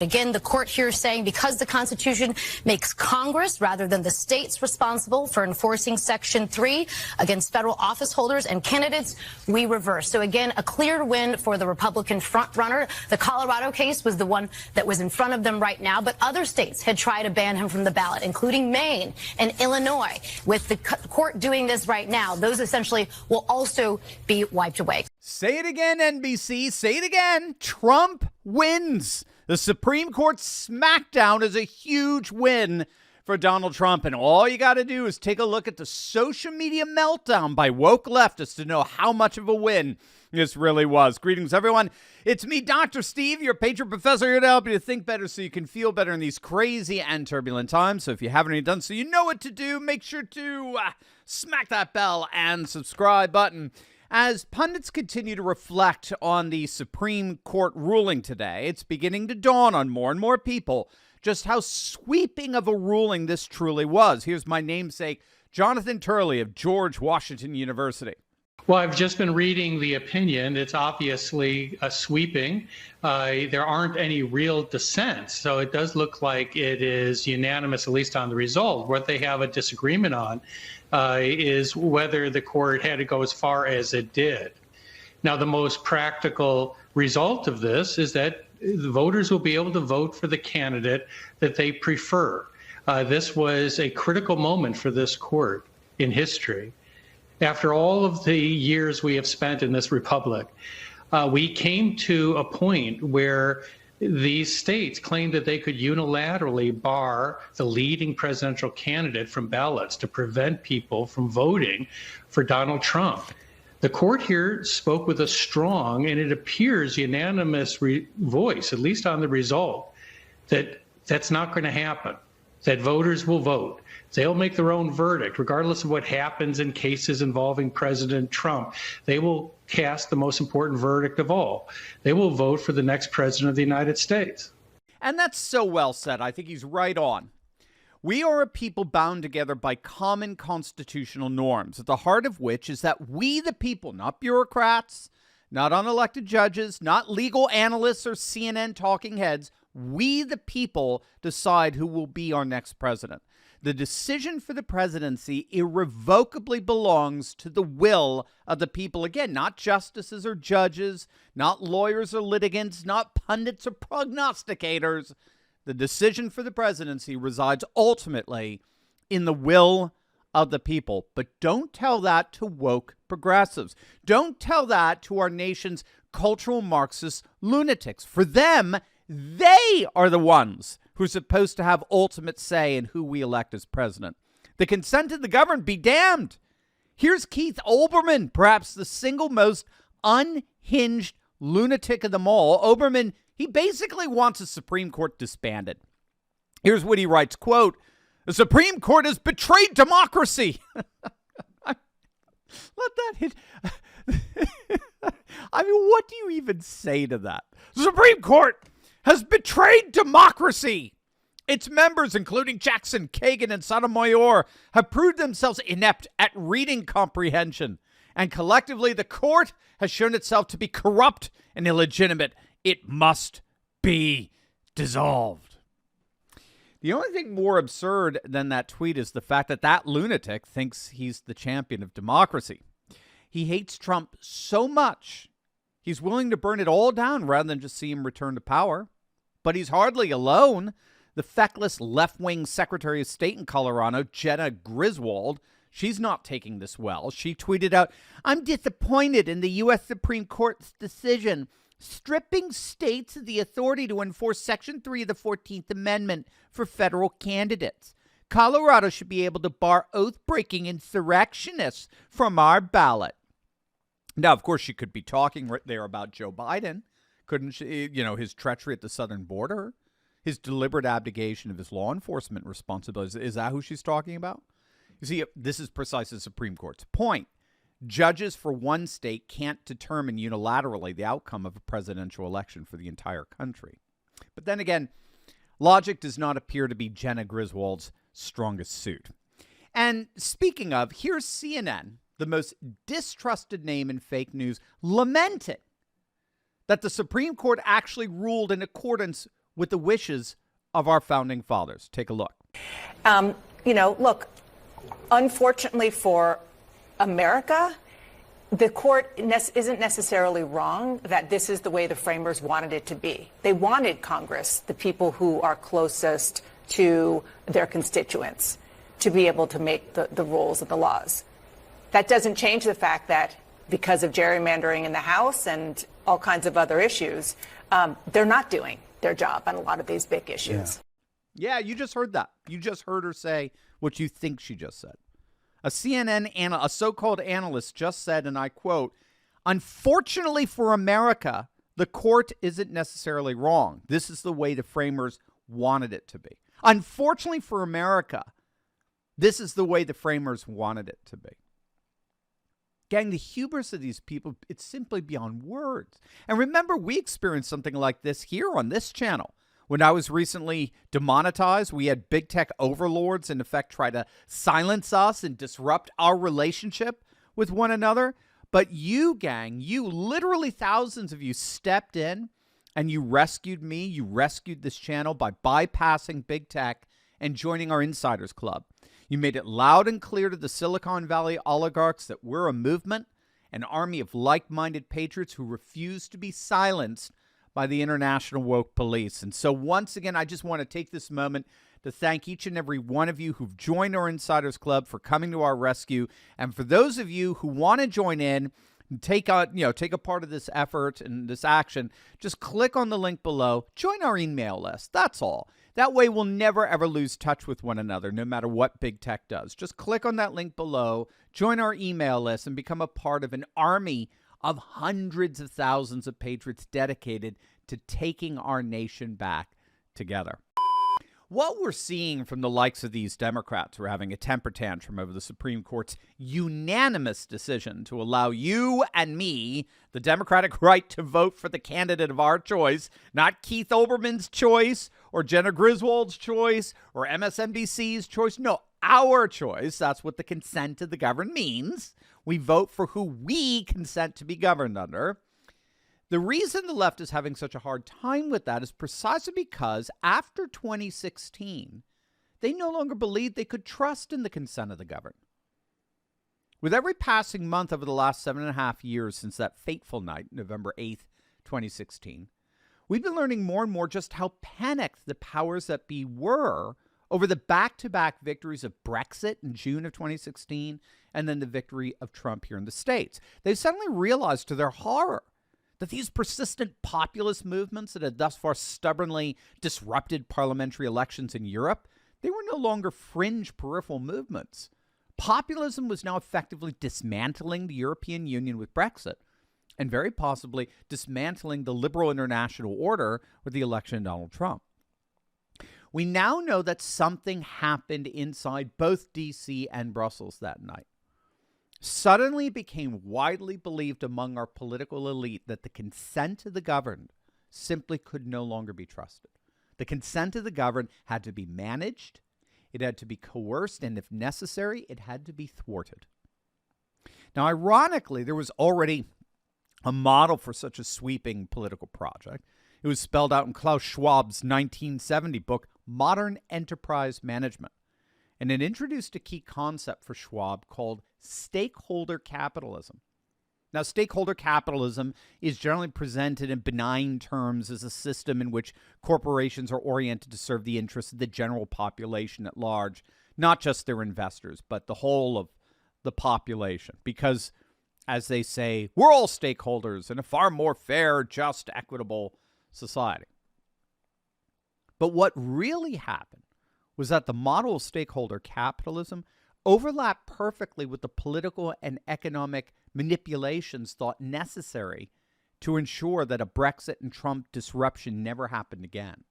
Again, the court here is saying because the Constitution makes Congress rather than the states responsible for enforcing Section 3 against federal office holders and candidates, we reverse. So again, a clear win for the Republican frontrunner. The Colorado case was the one that was in front of them right now, but other states had tried to ban him from the ballot, including Maine and Illinois. With the court doing this right now, those essentially will also be wiped away. Say it again, NBC. Say it again. Trump wins. The Supreme Court smackdown is a huge win for Donald Trump. And all you got to do is take a look at the social media meltdown by woke leftists to know how much of a win this really was. Greetings, everyone. It's me, Dr. Steve, your patron professor, here to help you to think better so you can feel better in these crazy and turbulent times. So if you haven't already done so, you know what to do. Make sure to smack that bell and subscribe button. As pundits continue to reflect on the Supreme Court ruling today, it's beginning to dawn on more and more people just how sweeping of a ruling this truly was. Here's my namesake, Jonathan Turley of George Washington University. Well, I've just been reading the opinion. It's obviously sweeping. There aren't any real dissents, so it does look like it is unanimous, at least on the result. What they have a disagreement on is whether the court had to go as far as it did. Now, the most practical result of this is that the voters will be able to vote for the candidate that they prefer. This was a critical moment for this court in history. After all of the years we have spent in this republic, we came to a point where these states claimed that they could unilaterally bar the leading presidential candidate from ballots to prevent people from voting for Donald Trump. The court here spoke with a strong, and it appears unanimous voice, at least on the result, that that's not going to happen, that voters will vote. They'll make their own verdict, regardless of what happens in cases involving President Trump. They will cast the most important verdict of all. They will vote for the next president of the United States. And that's so well said. I think he's right on. We are a people bound together by common constitutional norms, at the heart of which is that we, the people, not bureaucrats, not unelected judges, not legal analysts or CNN talking heads, we, the people, decide who will be our next president. The decision for the presidency irrevocably belongs to the will of the people. Again, not justices or judges, not lawyers or litigants, not pundits or prognosticators. The decision for the presidency resides ultimately in the will of the people. But don't tell that to woke progressives. Don't tell that to our nation's cultural Marxist lunatics. For them, they are the ones who's supposed to have ultimate say in who we elect as president. The consent of the governed be damned. Here's Keith Olbermann, perhaps the single most unhinged lunatic of them all. Olbermann, he basically wants the Supreme Court disbanded. Here's what he writes, quote, "The Supreme Court has betrayed democracy." Let that hit. I mean, what do you even say to that? The Supreme Court has betrayed democracy. Its members, including Jackson, Kagan, and Sotomayor, have proved themselves inept at reading comprehension. And collectively, the court has shown itself to be corrupt and illegitimate. It must be dissolved. The only thing more absurd than that tweet is the fact that that lunatic thinks he's the champion of democracy. He hates Trump so much, he's willing to burn it all down rather than just see him return to power. But he's hardly alone. The feckless left-wing Secretary of State in Colorado, Jena Griswold, she's not taking this well. She tweeted out, "I'm disappointed in the U.S. Supreme Court's decision stripping states of the authority to enforce Section 3 of the 14th Amendment for federal candidates. Colorado should be able to bar oath-breaking insurrectionists from our ballot." Now, of course, she could be talking right there about Joe Biden. Couldn't she, his treachery at the southern border, his deliberate abdication of his law enforcement responsibilities. Is that who she's talking about? You see, this is precisely the Supreme Court's point. Judges for one state can't determine unilaterally the outcome of a presidential election for the entire country. But then again, logic does not appear to be Jena Griswold's strongest suit. And speaking of, here's CNN, the most distrusted name in fake news, lamenting that the Supreme Court actually ruled in accordance with the wishes of our founding fathers. Take a look. Look, unfortunately for America, the court isn't necessarily wrong that this is the way the framers wanted it to be. They wanted Congress, the people who are closest to their constituents, to be able to make the rules and the laws. That doesn't change the fact that because of gerrymandering in the House and all kinds of other issues, they're not doing their job on a lot of these big issues. Yeah, you just heard that. You just heard her say what you think she just said. A CNN a so-called analyst just said, and I quote, "Unfortunately for America, the court isn't necessarily wrong. This is the way the framers wanted it to be." Unfortunately for America, this is the way the framers wanted it to be. Gang, the hubris of these people, it's simply beyond words. And remember, we experienced something like this here on this channel. When I was recently demonetized, we had big tech overlords in effect try to silence us and disrupt our relationship with one another. But you, gang, you literally thousands of you stepped in and you rescued me. You rescued this channel by bypassing big tech and joining our Insiders Club. You made it loud and clear to the Silicon Valley oligarchs that we're a movement, an army of like-minded patriots who refuse to be silenced by the international woke police. And so once again, I just want to take this moment to thank each and every one of you who've joined our Insiders Club for coming to our rescue. And for those of you who want to join in and take a part of this effort and this action, just click on the link below, join our email list. That's all. That way we'll never ever lose touch with one another, no matter what big tech does. Just click on that link below, join our email list, and become a part of an army of hundreds of thousands of patriots dedicated to taking our nation back together. What we're seeing from the likes of these Democrats who are having a temper tantrum over the Supreme Court's unanimous decision to allow you and me the democratic right to vote for the candidate of our choice, not Keith Olbermann's choice or Jenna Griswold's choice or MSNBC's choice. No, our choice. That's what the consent of the governed means. We vote for who we consent to be governed under. The reason the left is having such a hard time with that is precisely because after 2016, they no longer believed they could trust in the consent of the governed. With every passing month over the last 7.5 years since that fateful night, November 8th, 2016, we've been learning more and more just how panicked the powers that be were over the back-to-back victories of Brexit in June of 2016 and then the victory of Trump here in the States. They suddenly realized to their horror that these persistent populist movements that had thus far stubbornly disrupted parliamentary elections in Europe, they were no longer fringe peripheral movements. Populism was now effectively dismantling the European Union with Brexit, and very possibly dismantling the liberal international order with the election of Donald Trump. We now know that something happened inside both D.C. and Brussels that night. Suddenly it became widely believed among our political elite that the consent of the governed simply could no longer be trusted. The consent of the governed had to be managed, it had to be coerced, and if necessary, it had to be thwarted. Now, ironically, there was already a model for such a sweeping political project. It was spelled out in Klaus Schwab's 1970 book, Modern Enterprise Management. And it introduced a key concept for Schwab called stakeholder capitalism. Now, stakeholder capitalism is generally presented in benign terms as a system in which corporations are oriented to serve the interests of the general population at large, not just their investors, but the whole of the population. Because, as they say, we're all stakeholders in a far more fair, just, equitable society. But what really happened was that the model of stakeholder capitalism overlapped perfectly with the political and economic manipulations thought necessary to ensure that a Brexit and Trump disruption never happened again.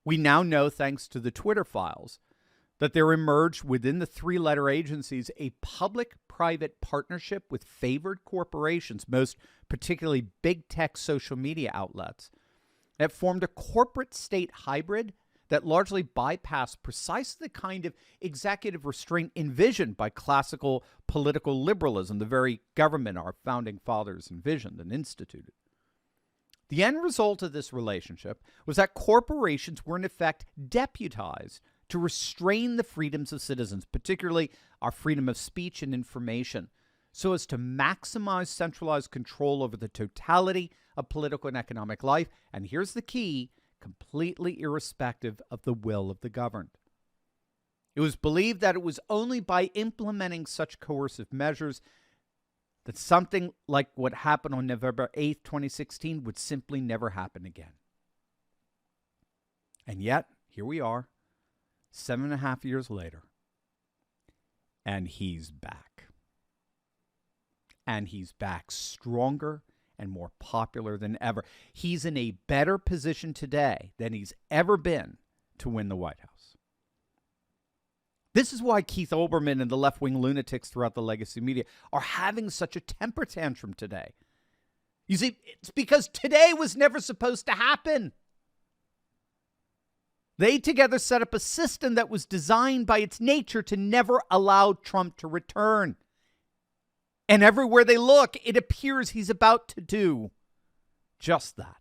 We now know, thanks to the Twitter files, that there emerged within the three-letter agencies a public-private partnership with favored corporations, most particularly big tech social media outlets, that formed a corporate state hybrid that largely bypassed precisely the kind of executive restraint envisioned by classical political liberalism, the very government our founding fathers envisioned and instituted. The end result of this relationship was that corporations were in effect deputized to restrain the freedoms of citizens, particularly our freedom of speech and information, so as to maximize centralized control over the totality of political and economic life. And here's the key: completely irrespective of the will of the governed. It was believed that it was only by implementing such coercive measures that something like what happened on November 8th, 2016 would simply never happen again. And yet, here we are, 7.5 years later, and he's back. And he's back stronger and more popular than ever. He's in a better position today than he's ever been to win the White House. This is why Keith Olbermann and the left-wing lunatics throughout the legacy media are having such a temper tantrum today. You see, it's because today was never supposed to happen. They together set up a system that was designed by its nature to never allow Trump to return. And everywhere they look, it appears he's about to do just that.